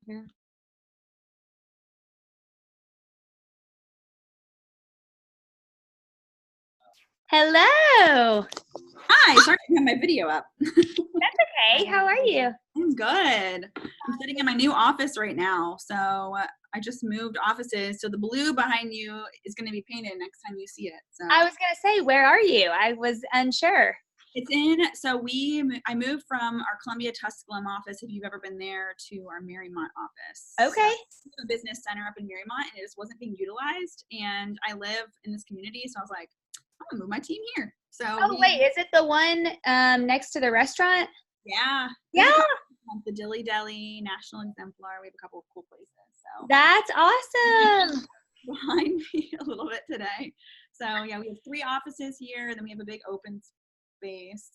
Yeah. Hello. Hi, sorry I didn't have my video up. That's okay. How are you? I'm good. I'm sitting in my new office right now. So I just moved offices. So the blue behind you is going to be painted next time you see it. So I was going to say, where are you? I was unsure. it's in, so I moved from our Columbia Tusculum office, if you've ever been there, to our Marymount office. Okay. So a business center up in Marymount, and it just wasn't being utilized. And I live in this community, so I was like, I'm gonna move my team here. So wait, is it the one next to the restaurant? Yeah. Yeah. The Dilly Deli, National Exemplar. We have a couple of cool places. So That's awesome. behind me a little bit today. So yeah, we have 3 offices here, and then we have a big open space.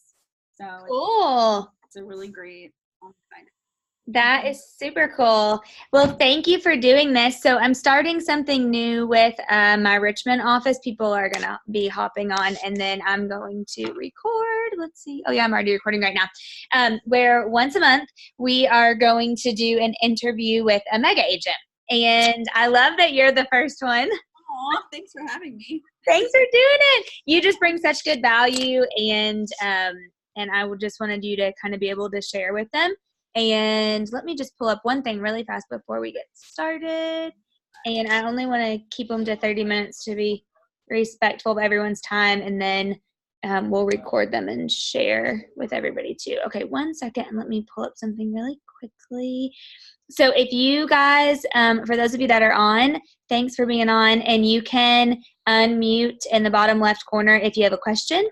So Cool. it's a really great side. That is super cool. Well, thank you for doing this. So I'm starting something new with my Richmond office. People are going to be hopping on, and then I'm going to record. Let's see. Oh, yeah, I'm already recording right now. Where once a month, we are going to do an interview with a mega agent. And I love that you're the first one. Aw, thanks for having me. Thanks for doing it. You just bring such good value, and I just wanted you to kind of be able to share with them. And let me just pull up one thing really fast before we get started. And I only want to keep them to 30 minutes to be respectful of everyone's time, and then we'll record them and share with everybody too. Okay, 1 second, and let me pull up something really quickly. So if you guys, for those of you that are on, thanks for being on, and you can unmute in the bottom left corner if you have a question,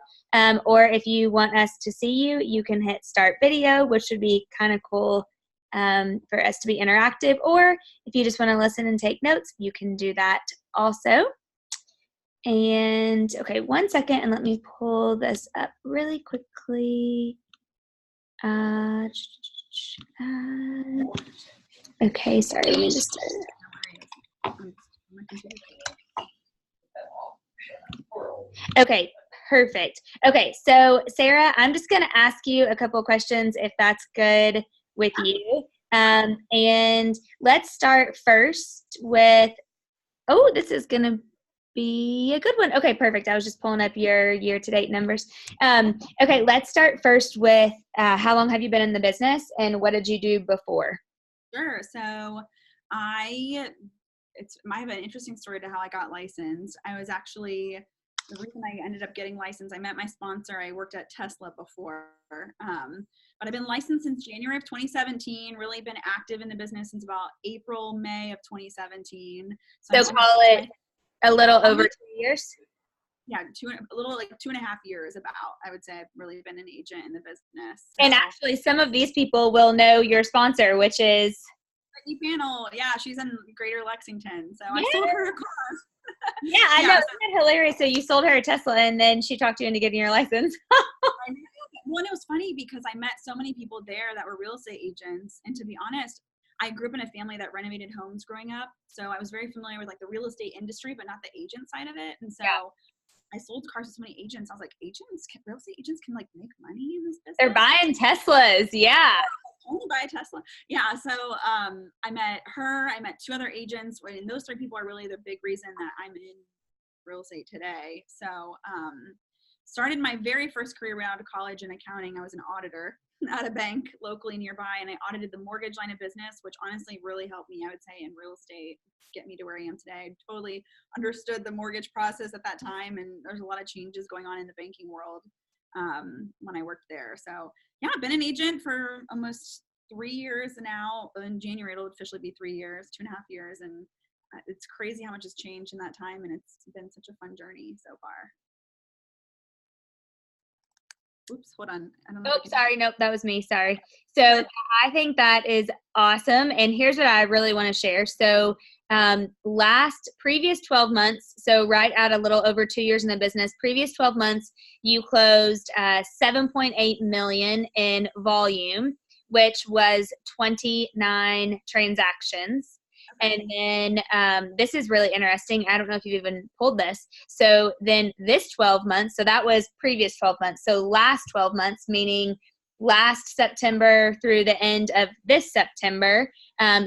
or if you want us to see you, you can hit start video, which would be kind of cool for us to be interactive, or if you just want to listen and take notes, you can do that also. And okay, 1 second, and let me pull this up really quickly. Okay, sorry, let me just Okay, perfect. Okay, so Sarah, I'm just going to ask you a couple questions if that's good with you. And let's start first with, oh, this is going to be a good one. Okay, perfect. I was just pulling up your year-to-date numbers. Okay, let's start first with how long have you been in the business, and what did you do before? Sure. So I have an interesting story to how I got licensed. I was actually, the reason I ended up getting licensed, I met my sponsor. I worked at Tesla before, but I've been licensed since January of 2017, really been active in the business since about April, May of 2017. So call it a little over 2 years? Yeah, a little like 2.5 years about, I would say I've really been an agent in the business. So. And actually some of these people will know your sponsor, which is Panel. Yeah, she's in Greater Lexington. So I sold her a car. Yeah, I know. Isn't that hilarious? So you sold her a Tesla, and then she talked you into getting your license. Well, and it was funny because I met so many people there that were real estate agents. And to be honest, I grew up in a family that renovated homes growing up. So I was very familiar with like the real estate industry, but not the agent side of it. And so I sold cars to so many agents. I was like, real estate agents can like make money in this business. They're buying Teslas. Yeah. Only buy a Tesla. Yeah. So I met her. I met 2 other agents, and those 3 people are really the big reason that I'm in real estate today. So started my very first career right out of college in accounting. I was an auditor at a bank locally nearby, and I audited the mortgage line of business, which honestly really helped me, I would say, in real estate, get me to where I am today. I totally understood the mortgage process at that time, and there's a lot of changes going on in the banking world when I worked there. So yeah, I've been an agent for almost 3 years now. In January, it'll officially be 3 years, 2.5 years. And it's crazy how much has changed in that time. And it's been such a fun journey so far. Oops, hold on. I don't know. Oh, sorry. Nope, that was me. Sorry. So I think that is awesome. And here's what I really want to share. So previous 12 months, so right at a little over 2 years in the business, previous 12 months, you closed 7.8 million in volume, which was 29 transactions. And then this is really interesting. I don't know if you've even pulled this. So then this 12 months, so that was previous 12 months. So last 12 months, meaning last September through the end of this September,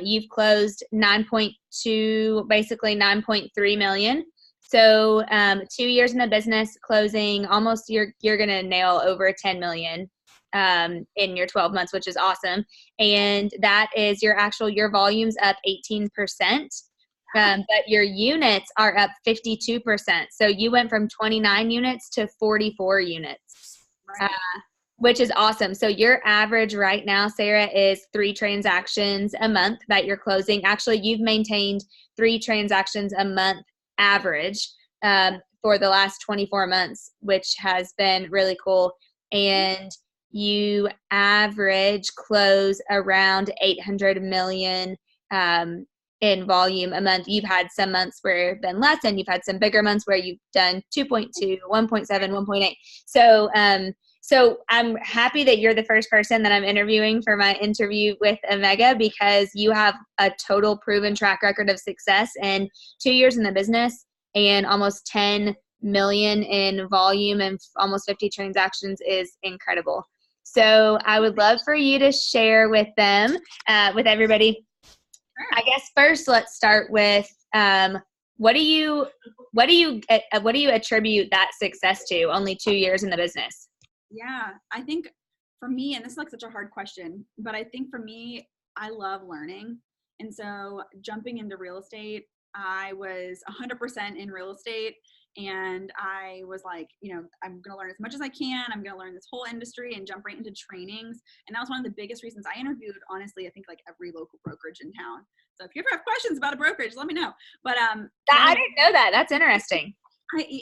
you've closed 9.2, basically 9.3 million. So 2 years in the business, closing almost, you're going to nail over 10 million in your 12 months, which is awesome. And that is your volume's up 18%. But your units are up 52%. So you went from 29 units to 44 units, Right. Which is awesome. So your average right now, Sarah, is 3 transactions a month that you're closing. Actually, you've maintained 3 transactions a month average for the last 24 months, which has been really cool. And you average close around 800 million in volume a month. You've had some months where it's been less, and you've had some bigger months where you've done 2.2, 1.7, 1.8. So I'm happy that you're the first person that I'm interviewing for my interview with Omega, because you have a total proven track record of success, and 2 years in the business and almost 10 million in volume and almost 50 transactions is incredible. So I would love for you to share with them, with everybody. I guess first let's start with what do you attribute that success to? Only 2 years in the business. Yeah, I think for me, and this is like such a hard question, but I think for me, I love learning. And so jumping into real estate, I was 100% in real estate. And I was like, I'm going to learn as much as I can. I'm going to learn this whole industry and jump right into trainings. And that was one of the biggest reasons I interviewed, honestly, I think like every local brokerage in town. So if you ever have questions about a brokerage, let me know. But I didn't know that. That's interesting.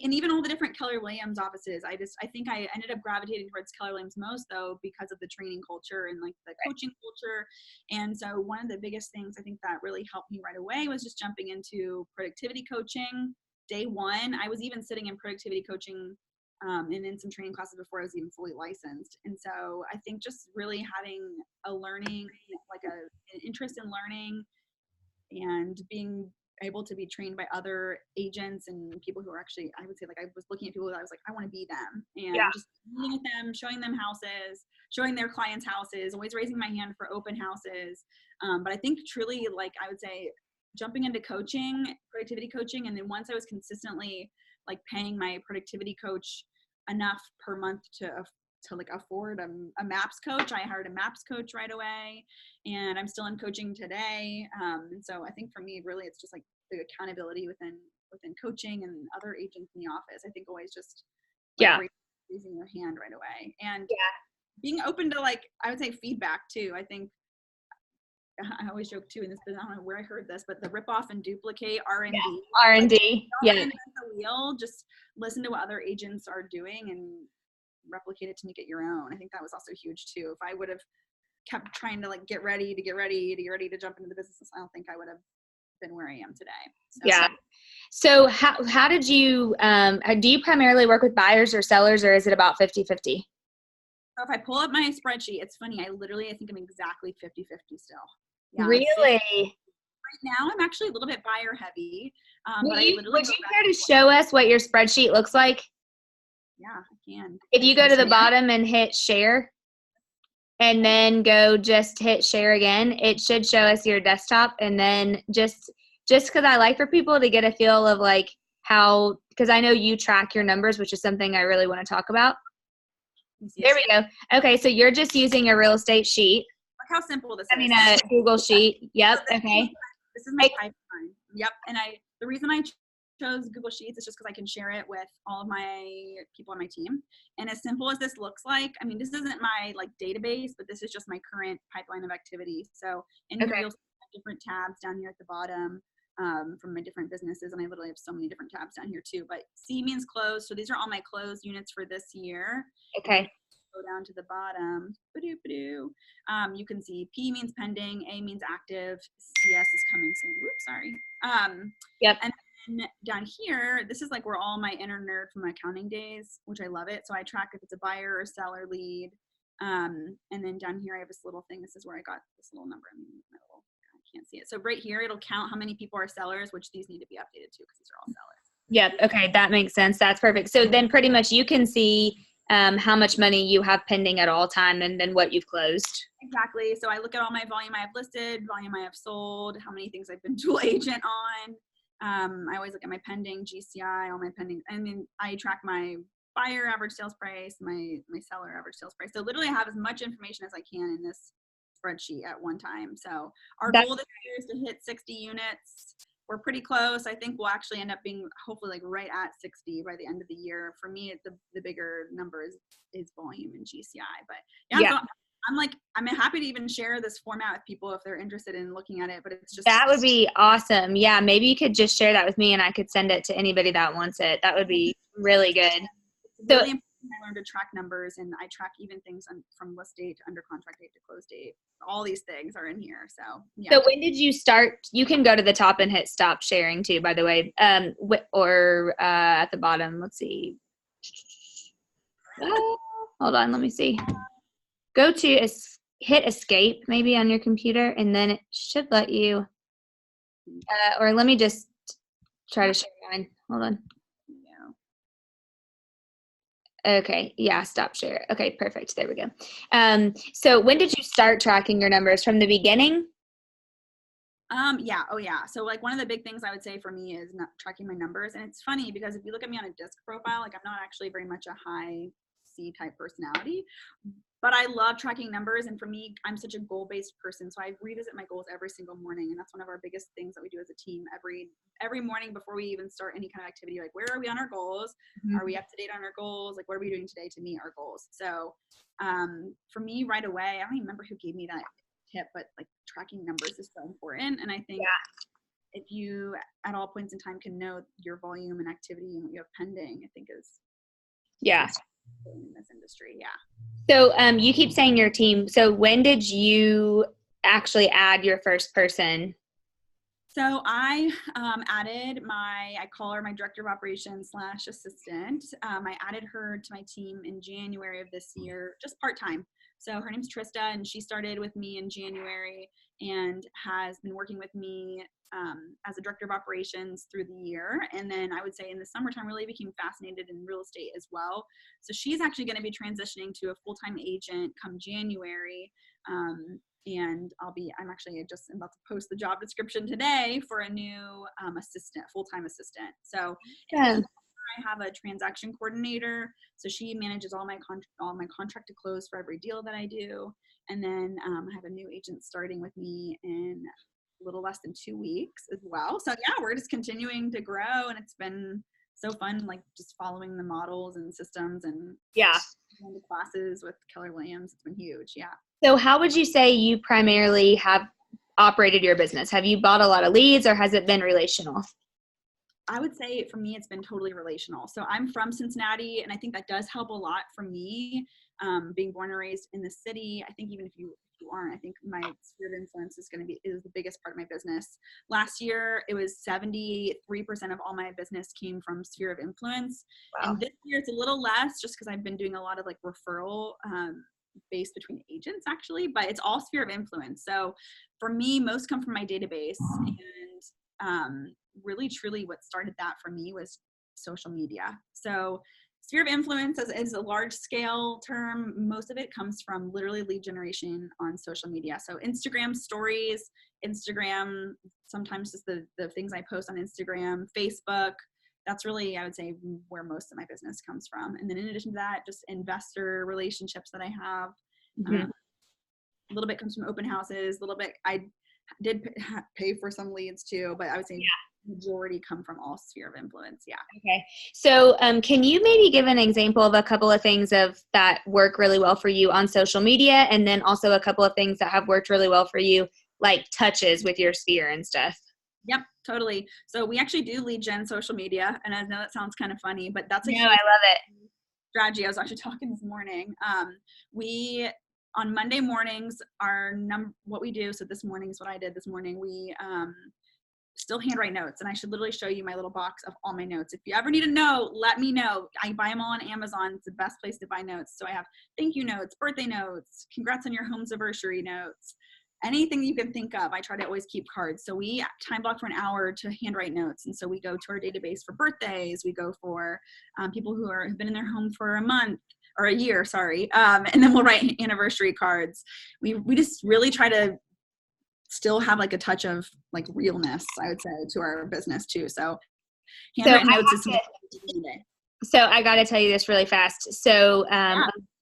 And even all the different Keller Williams offices, I think I ended up gravitating towards Keller Williams most, though, because of the training culture and like the coaching culture. And so one of the biggest things I think that really helped me right away was just jumping into productivity coaching. Day one, I was even sitting in productivity coaching and in some training classes before I was even fully licensed. And so I think just really having a learning, like an interest in learning and being able to be trained by other agents and people who are actually, I would say, like, I was looking at people that I was like, I want to be them, and just meeting with them, showing them houses, showing their clients houses, always raising my hand for open houses. But I think truly, like, I would say jumping into coaching, productivity coaching. And then once I was consistently like paying my productivity coach enough per month to like afford a MAPS coach, I hired a MAPS coach right away, and I'm still in coaching today. And so I think for me, really, it's just like the accountability within coaching and other agents in the office. I think always just raising your hand right away, and being open to, like, I would say, feedback too. I think I always joke too in this business, I don't know where I heard this, but the rip off and duplicate R&D. R&D. Don't reinvent the wheel, just listen to what other agents are doing and replicate it to make it your own. I think that was also huge too. If I would have kept trying to like get ready to jump into the business, I don't think I would have been where I am today. So how did you, do you primarily work with buyers or sellers, or is it about 50-50? So if I pull up my spreadsheet, it's funny. I think I'm exactly 50-50 still. Yeah, really? Right now, I'm actually a little bit buyer heavy. Would you care to show us what your spreadsheet looks like? Yeah, I can. If you go to the bottom and hit share, and then go just hit share again, it should show us your desktop. And then just because I like for people to get a feel of like how, because I know you track your numbers, which is something I really want to talk about. There we go. Okay, so you're just using a real estate sheet. Look how simple this is. I mean, a Google sheet. Yep. Okay. This is my pipeline. Yep. And the reason I chose Google Sheets is just because I can share it with all of my people on my team. And as simple as this looks like, I mean, this isn't my like database, but this is just my current pipeline of activity. So in here, you'll see different tabs down here at the bottom from my different businesses. And I literally have so many different tabs down here too. But C means closed. So these are all my closed units for this year. Okay. Go down to the bottom. You can see P means pending, A means active, CS is coming soon. Oops, sorry. Yep. And then down here, this is like where all my inner nerd from my accounting days, which I love it. So I track if it's a buyer or seller lead. And then down here, I have this little thing. This is where I got this little number. I can't see it. So right here, it'll count how many people are sellers, which these need to be updated too, because these are all sellers. Yep. Okay. That makes sense. That's perfect. So then pretty much you can see how much money you have pending at all time and then what you've closed. Exactly. So I look at all my volume I have listed, volume I have sold, how many things I've been dual agent on. I always look at my pending GCI, all my pending, and then I track my buyer average sales price, my seller average sales price. So literally I have as much information as I can in this spreadsheet at one time. So our goal this year is to hit 60 units. We're pretty close. I think we'll actually end up being hopefully like right at 60 by the end of the year. For me, the bigger number is volume and GCI. But yeah. So I'm happy to even share this format with people if they're interested in looking at it, but it's just. That would be awesome. Yeah. Maybe you could just share that with me and I could send it to anybody that wants it. That would be really good. It's really important. I learned to track numbers, and I track even things from list date to under contract date to close date. All these things are in here. So yeah. So when did you start? You can go to the top and hit stop sharing too, by the way, or at the bottom. Let's see. Hold on. Let me see. Go to hit escape maybe on your computer, and then it should let you. Or let me just try to share mine. Hold on. Okay. Yeah. Stop share. Okay. Perfect. There we go. So when did you start tracking your numbers? From the beginning? Yeah. Oh yeah. So like one of the big things I would say for me is not tracking my numbers. And it's funny because if you look at me on a disc profile, like I'm not actually very much a high C type personality, but I love tracking numbers. And for me, I'm such a goal-based person. So I revisit my goals every single morning. And that's one of our biggest things that we do as a team every morning before we even start any kind of activity. Like, where are we on our goals? Mm-hmm. Are we up to date on our goals? Like, what are we doing today to meet our goals? So for me right away, I don't even remember who gave me that tip, but like tracking numbers is so important. And I think if you at all points in time can know your volume and activity and what you have pending, I think is in this industry. Yeah. So you keep saying your team. So when did you actually add your first person? So I added I call her my director of operations / assistant. I added her to my team in January of this year, just part-time. So her name's Trista, and she started with me in January and has been working with me as a director of operations through the year. And then I would say in the summertime really became fascinated in real estate as well. So she's actually going to be transitioning to a full-time agent come January. And I'm actually just about to post the job description today for a new full-time assistant. So I have a transaction coordinator. So she manages all my contract to close for every deal that I do. And then I have a new agent starting with me in a little less than 2 weeks as well. So yeah, we're just continuing to grow, and it's been so fun, like just following the models and systems and going to classes with Keller Williams. It's been huge. Yeah. So how would you say you primarily have operated your business? Have you bought a lot of leads, or has it been relational? I would say for me, it's been totally relational. So I'm from Cincinnati, and I think that does help a lot for me, being born and raised in the city. I think even if you aren't, I think my sphere of influence is the biggest part of my business. Last year, it was 73% of all my business came from sphere of influence. Wow. And this year it's a little less, just because I've been doing a lot of like referral based between agents actually, but it's all sphere of influence. So for me, most come from my database, and really truly what started that for me was social media. So sphere of influence is a large scale term. Most of it comes from literally lead generation on social media. So Instagram stories, Instagram, sometimes just the things I post on Instagram, Facebook. That's really, I would say, where most of my business comes from. And then in addition to that, just investor relationships that I have. Mm-hmm. A little bit comes from open houses, a little bit, I did pay for some leads too, but I would say majority come from all sphere of influence. Yeah. Okay. So can you maybe give an example of a couple of things that work really well for you on social media, and then also a couple of things that have worked really well for you, like touches with your sphere and stuff? Yep, totally. So we actually do lead gen social media, and I know that sounds kind of funny, but that's I love it. Strategy. I was actually talking this morning. We on Monday mornings, what we do. So this morning is what I did this morning. We still handwrite notes, and I should literally show you my little box of all my notes. If you ever need a note, let me know. I buy them all on Amazon. It's the best place to buy notes. So I have thank you notes, birthday notes, congrats on your home's anniversary notes, anything you can think of. I try to always keep cards. So we time block for an hour to handwrite notes. And so we go to our database for birthdays. We go for people who have been in their home for a month or a year, sorry. And then we'll write anniversary cards. We just really try to still have like a touch of like realness, I would say, to our business too. So handwritten notes is something So I got to tell you this really fast. So,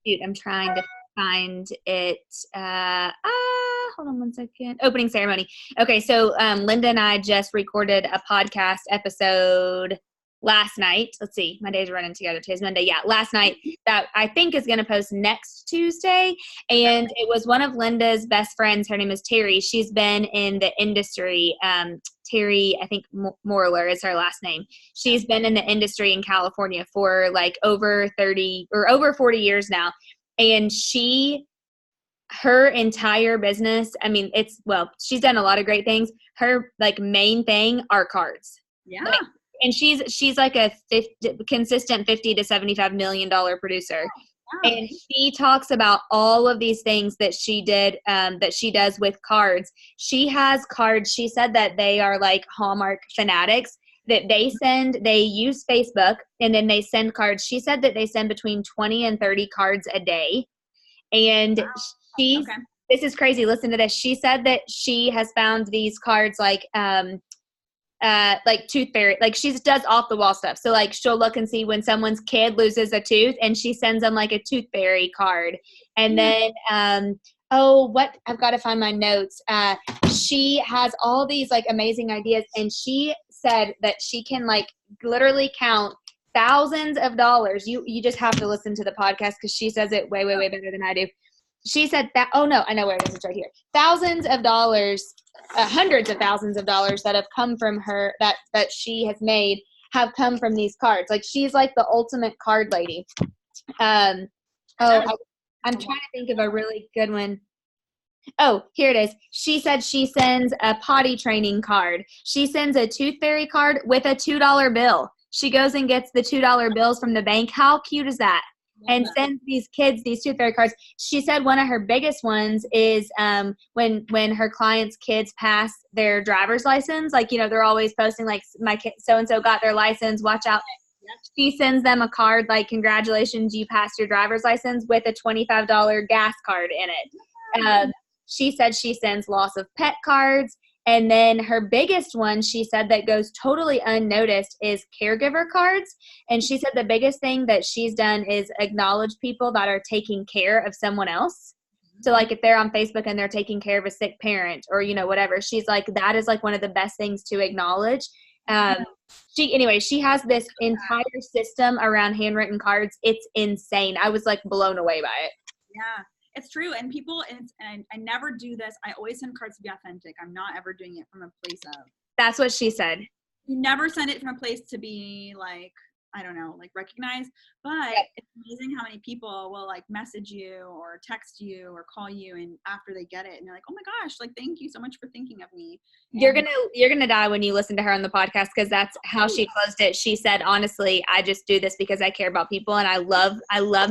shoot, I'm trying to find it. Hold on one second. Opening ceremony. Okay. So, Linda and I just recorded a podcast episode last night. Let's see, my days are running together. Today's Monday. Yeah. Last night that I think is going to post next Tuesday. And it was one of Linda's best friends. Her name is Terry. She's been in the industry. Terry, I think Morler is her last name. She's been in the industry in California for like over 30 or over 40 years now. And her entire business, I mean, she's done a lot of great things. Her like main thing are cards. Yeah. Like, and she's like a consistent $50 to $75 million producer. Wow. And she talks about all of these things that she did, that she does with cards. She has cards. She said that they are like Hallmark fanatics, that they use Facebook and then they send cards. She said that they send between 20 and 30 cards a day. And this is crazy. Listen to this. She said that she has found these cards like tooth fairy, like she does off the wall stuff. So like she'll look and see when someone's kid loses a tooth and she sends them like a tooth fairy card. And then, I've got to find my notes. She has all these like amazing ideas. And she said that she can like literally count thousands of dollars. You just have to listen to the podcast because she says it way, way, way better than I do. She said that, I know where it is. It's right here. Thousands of dollars, hundreds of thousands of dollars that have come from her, that she has made, have come from these cards. Like she's like the ultimate card lady. I'm trying to think of a really good one. Oh, here it is. She said she sends a potty training card. She sends a tooth fairy card with a $2 bill. She goes and gets the $2 bills from the bank. How cute is that? And sends these kids these tooth fairy cards. She said one of her biggest ones is when her clients' kids pass their driver's license. Like, they're always posting like, my kid so-and-so got their license, watch out. She sends them a card like, congratulations, you passed your driver's license, with a $25 gas card in it. She said she sends loss of pet cards. And then her biggest one, she said, that goes totally unnoticed is caregiver cards. And she said the biggest thing that she's done is acknowledge people that are taking care of someone else. So like if they're on Facebook and they're taking care of a sick parent or, whatever, she's like, that is like one of the best things to acknowledge. She has this entire system around handwritten cards. It's insane. I was like blown away by it. Yeah. It's true. And people, and I never do this. I always send cards to be authentic. I'm not ever doing it from a place of. That's what she said. You never send it from a place to be like, I don't know, like recognized. But It's amazing how many people will like message you or text you or call you, and after they get it and they're like, oh my gosh, like thank you so much for thinking of me. And you're gonna die when you listen to her on the podcast, because that's how she closed it. She said, honestly, I just do this because I care about people and I love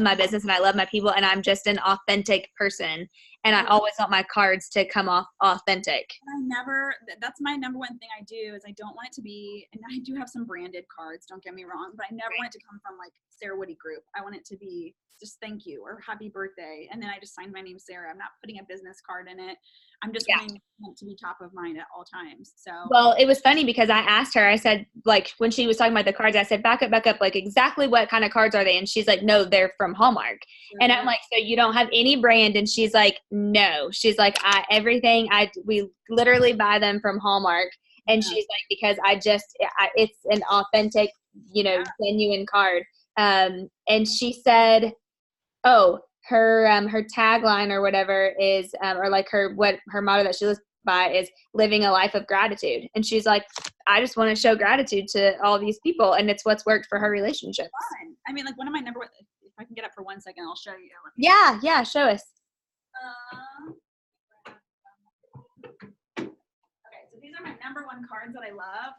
my business and I love my people, and I'm just an authentic person. And I always want my cards to come off authentic. That's my number one thing I do is I don't want it to be, and I do have some branded cards, don't get me wrong, but I never want it to come from like Sarah Woody Group. I want it to be just thank you or happy birthday. And then I just signed my name Sarah. I'm not putting a business card in it. I'm just wanting it to be top of mind at all times. So, well, it was funny because I asked her, I said, like, when she was talking about the cards, I said, back up, like, exactly what kind of cards are they? And she's like, no, they're from Hallmark. And I'm like, so you don't have any brand? And she's like, no. She's like, we literally buy them from Hallmark. And she's like, because it's an authentic, genuine card. And she said, her tagline or whatever is, or like her motto that she lives by is living a life of gratitude. And she's like, I just want to show gratitude to all these people, and it's what's worked for her relationships. Fun. I mean, like one of my number one, if I can get up for 1 second, I'll show you. Yeah, show us. Okay, so these are my number one cards that I love.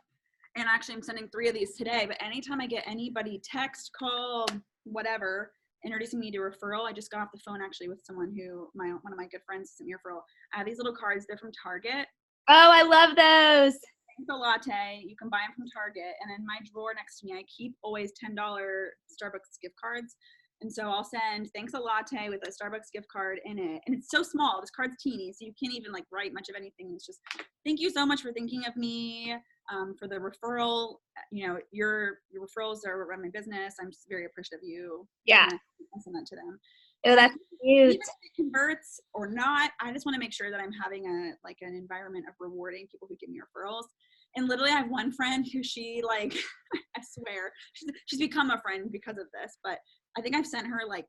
And actually I'm sending 3 of these today, but anytime I get anybody text, call, whatever, introducing me to referral. I just got off the phone actually with someone one of my good friends sent me a referral. I have these little cards. They're from Target. Oh, I love those. The latte. You can buy them from Target. And in my drawer next to me, I keep always $10 Starbucks gift cards. And so I'll send thanks a latte with a Starbucks gift card in it. And it's so small. This card's teeny, so you can't even like write much of anything. It's just, thank you so much for thinking of me, for the referral. You know, your referrals are around my business. I'm just very appreciative of you. Yeah. And I'll send that to them. Oh, that's cute. Even if it converts or not, I just want to make sure that I'm having an environment of rewarding people who give me referrals. And literally I have one friend who she like, I swear, she's become a friend because of this, but I think I've sent her like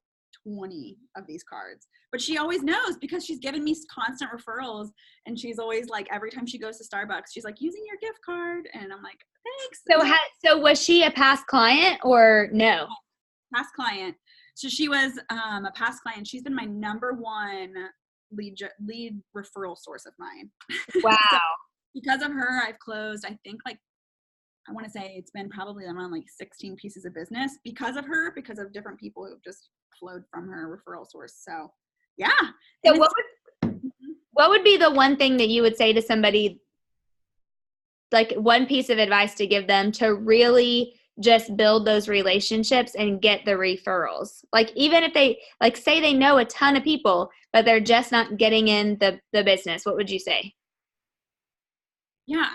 20 of these cards, but she always knows because she's given me constant referrals. And she's always like, every time she goes to Starbucks, she's like, using your gift card. And I'm like, thanks. So was she a past client or no? Past client. So she was a past client. She's been my number one lead referral source of mine. Wow. So because of her, I've closed, I think like, I want to say it's been probably around like 16 pieces of business because of her, because of different people who've just flowed from her referral source. So yeah. So what would be the one thing that you would say to somebody, like one piece of advice to give them to really just build those relationships and get the referrals? Like even if they like say they know a ton of people, but they're just not getting in the business, what would you say? Yeah,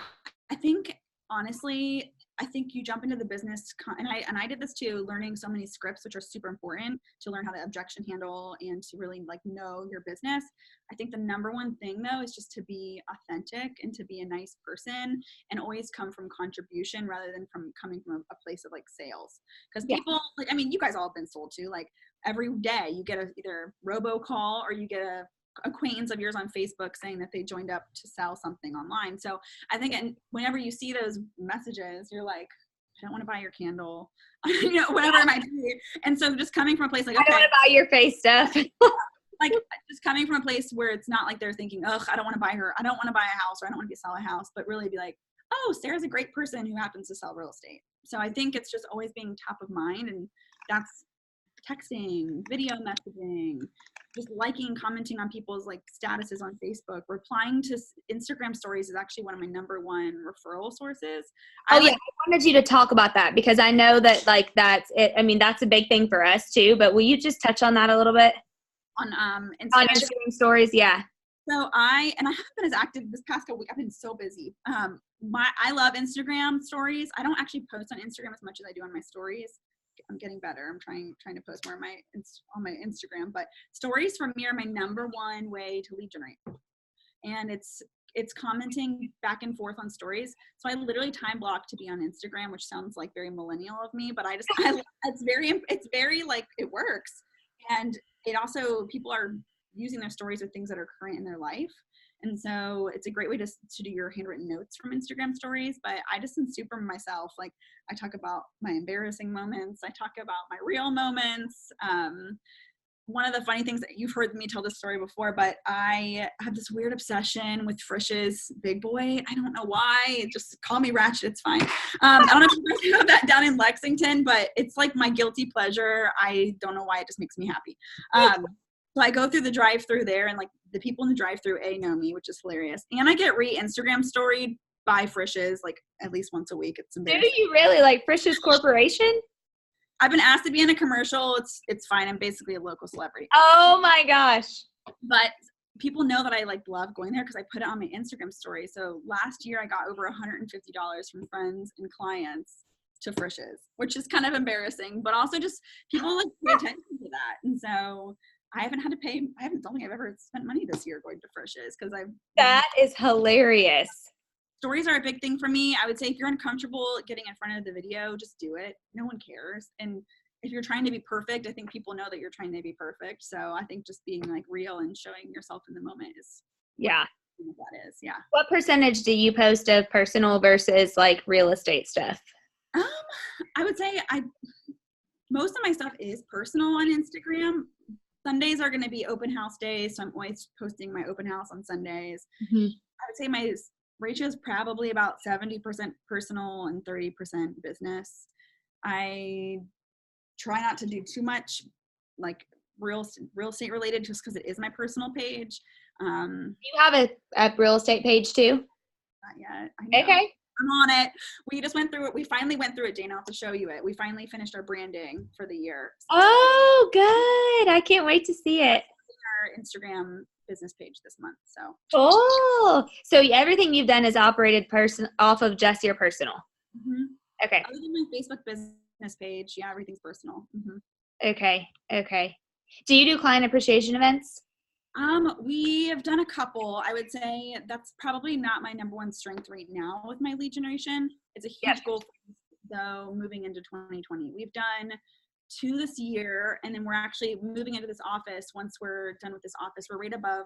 I think honestly, I think you jump into the business, and I did this too, learning so many scripts, which are super important to learn how to objection handle and to really like know your business. I think the number one thing though is just to be authentic and to be a nice person and always come from contribution rather than from coming from a place of like sales. Because people like, I mean, you guys all have been sold to, like every day you get either robocall or you get a acquaintance of yours on Facebook saying that they joined up to sell something online. So I think, and whenever you see those messages, you're like, I don't want to buy your candle, you know, whatever it might be. And so just coming from a place like, okay, I don't want to buy your face stuff. like just coming from a place where it's not like they're thinking, oh, I don't want to buy her, I don't want to buy a house, or I don't want to sell a house, but really be like, oh, Sarah's a great person who happens to sell real estate. So I think it's just always being top of mind, and that's texting, video messaging, just liking, commenting on people's like statuses on Facebook, replying to Instagram stories is actually one of my number one referral sources. I wanted you to talk about that because I know that like that's it. I mean, that's a big thing for us too, but will you just touch on that a little bit? On On Instagram stories, yeah. So I haven't been as active this past couple weeks. I've been so busy. I love Instagram stories. I don't actually post on Instagram as much as I do on my stories. I'm getting better. I'm trying to post more on my Instagram, but stories for me are my number one way to lead generate. And it's commenting back and forth on stories. So I literally time block to be on Instagram, which sounds like very millennial of me, but it's very like, it works. And it also, people are using their stories with things that are current in their life. And so it's a great way to do your handwritten notes from Instagram stories. But I just am super myself. Like I talk about my embarrassing moments. I talk about my real moments. One of the funny things that you've heard me tell this story before, but I have this weird obsession with Frisch's Big Boy. I don't know why. Just call me ratchet. It's fine. I don't know if you have that down in Lexington, but it's like my guilty pleasure. I don't know why. It just makes me happy. So I go through the drive-through there, and like the people in the drive-through know me, which is hilarious. And I get Instagram storied by Frisch's like at least once a week. It's embarrassing. Do you really like Frisch's Corporation? I've been asked to be in a commercial. It's fine. I'm basically a local celebrity. Oh my gosh. But people know that I like love going there because I put it on my Instagram story. So last year I got over $150 from friends and clients to Frisch's, which is kind of embarrassing, but also just people like pay attention to that. And so I haven't had to pay. Don't think I've ever spent money this year going to Frisch's because That is hilarious. Stories are a big thing for me. I would say if you're uncomfortable getting in front of the video, just do it. No one cares. And if you're trying to be perfect, I think people know that you're trying to be perfect. So I think just being like real and showing yourself in the moment is what that is. Yeah. What percentage do you post of personal versus like real estate stuff? I would say most of my stuff is personal on Instagram. Sundays are going to be open house days, so I'm always posting my open house on Sundays. Mm-hmm. I would say my ratio is probably about 70% personal and 30% business. I try not to do too much like real estate related just because it is my personal page. Do you have a real estate page too? Not yet. I know. Okay. I'm on it. We just went through it. We finally went through it, Jane. I'll have to show you it. We finally finished our branding for the year. Oh, good. I can't wait to see it. Our Instagram business page this month. So Oh, so everything you've done is operated off of just your personal. Okay. Other than my Facebook business page, yeah, everything's personal. Okay. Okay. Do you do client appreciation events? We have done a couple. I would say that's probably not my number one strength right now with my lead generation. It's a huge goal for me, though, moving into 2020. We've done 2 this year, and then we're actually moving into this office. Once we're done with this office, we're right above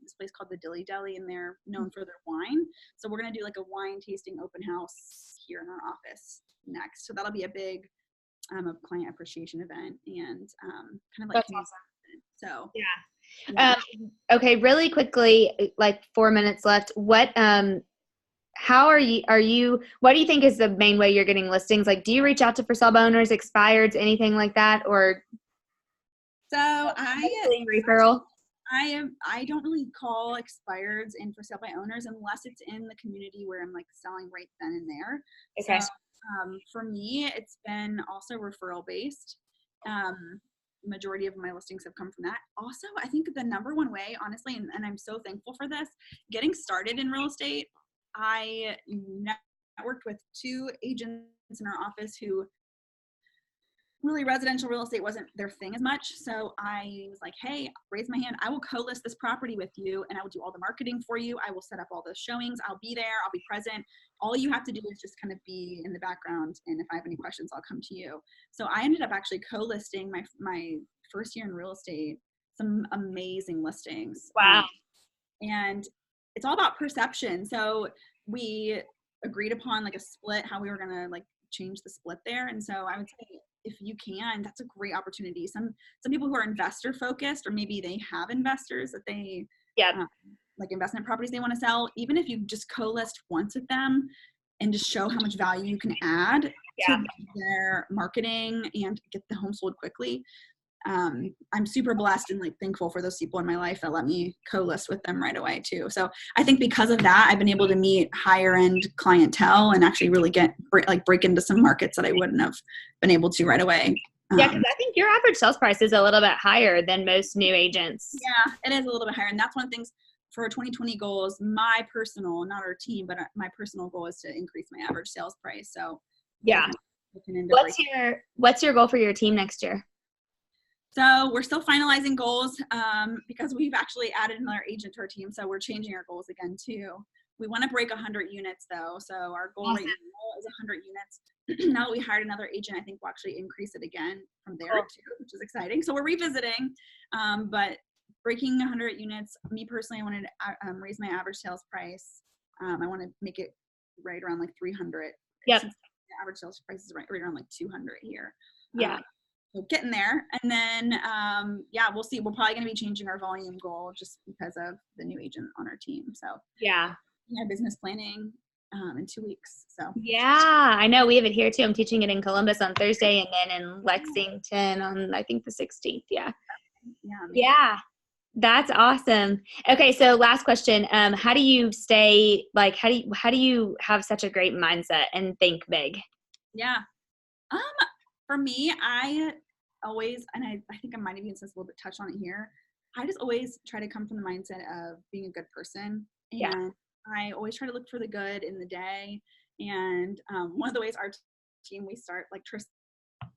this place called the Dilly Deli, and they're known for their wine. So we're going to do like a wine tasting open house here in our office next. So that'll be a big client appreciation event, and kind of like That's awesome. So yeah. Okay, really quickly, like 4 minutes left. What how are you what do you think is the main way you're getting listings? Like, do you reach out to for sale by owners, expireds, anything like that? Or so referral? I don't really call expireds in for sale by owners unless it's in the community where I'm like selling right then and there. Okay. So for me, it's been also referral based. Majority of my listings have come from that. Also, I think the number one way, honestly, and I'm so thankful for this, getting started in real estate, I networked with 2 agents in our office who really residential real estate wasn't their thing as much. So I was like, hey, raise my hand. I will co-list this property with you and I will do all the marketing for you. I will set up all the showings. I'll be there. I'll be present. All you have to do is just kind of be in the background. And if I have any questions, I'll come to you. So I ended up actually co-listing my first year in real estate, some amazing listings. Wow. And it's all about perception. So we agreed upon like a split, how we were going to like change the split there. And so I would say, if you can, that's a great opportunity. Some people who are investor focused, or maybe they have investors that they like investment properties they want to sell, even if you just co-list once with them and just show how much value you can add to their marketing and get the home sold quickly. I'm super blessed and like thankful for those people in my life that let me co-list with them right away too. So I think because of that, I've been able to meet higher end clientele and actually really break into some markets that I wouldn't have been able to right away. Yeah, because I think your average sales price is a little bit higher than most new agents. Yeah, it is a little bit higher. And that's one of the things for our 2020 goals, my personal, not our team, but my personal goal is to increase my average sales price. So yeah. What's your goal for your team next year? So we're still finalizing goals because we've actually added another agent to our team. So we're changing our goals again too. We want to break 100 units though. So our goal right now is 100 units. Now that we hired another agent, I think we'll actually increase it again from there too, which is exciting. So we're revisiting, but breaking 100 units, me personally, I wanted to raise my average sales price. I want to make it right around like 300. Yep. Since the average sales price is right around like 200 here. Yeah. So getting there. And then, we'll see. We're probably going to be changing our volume goal just because of the new agent on our team. So yeah, business planning in 2 weeks. So yeah, I know we have it here too. I'm teaching it in Columbus on Thursday and then in Lexington on, I think, the 16th. Yeah. Yeah. That's awesome. Okay. So last question. How do you stay how do you have such a great mindset and think big? Yeah. For me, I always, and I think I might have even just a little bit touched on it here. I just always try to come from the mindset of being a good person. And I always try to look for the good in the day. And one of the ways our team, we start, like Tristan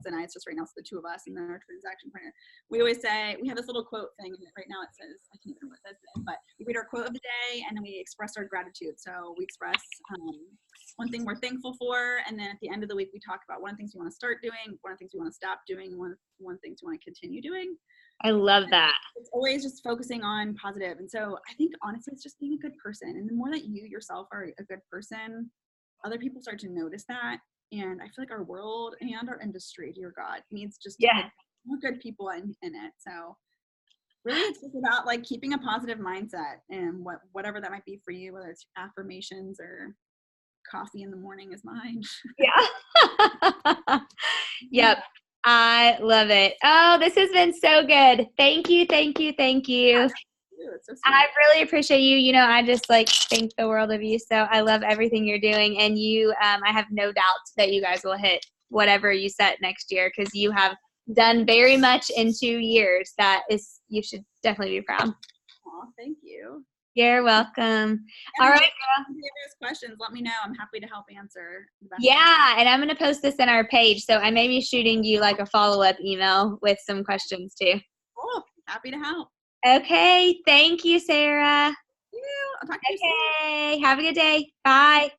and I, it's just right now it's the 2 of us and then our transaction partner. We always say, we have this little quote thing, and right now it says, I can't remember what it says, but we read our quote of the day and then we express our gratitude. So we express one thing we're thankful for, and then at the end of the week we talk about one of the things we want to start doing, one of the things we want to stop doing, one things we want to continue doing. I love that. It's always just focusing on positive. And so I think honestly it's just being a good person, and the more that you yourself are a good person, other people start to notice that. And I feel like our world and our industry, dear God, needs just more good people in it. So really it's just about like keeping a positive mindset, and whatever that might be for you, whether it's affirmations or coffee in the morning is mine. Yeah. Yep. I love it. Oh, this has been so good. Thank you. Thank you. Thank you. That's so I sweet. really appreciate you. You know, I just like think the world of you. So I love everything you're doing. And you, I have no doubt that you guys will hit whatever you set next year because you have done very much in 2 years. That is, you should definitely be proud. Aw, thank you. You're welcome. And All if right. you have questions, let me know. I'm happy to help answer the best. Yeah. And I'm going to post this in our page. So I may be shooting you like a follow-up email with some questions too. Cool. Happy to help. Okay. Thank you, Sarah. Thank you. I'll talk to you soon. Okay. Have a good day. Bye.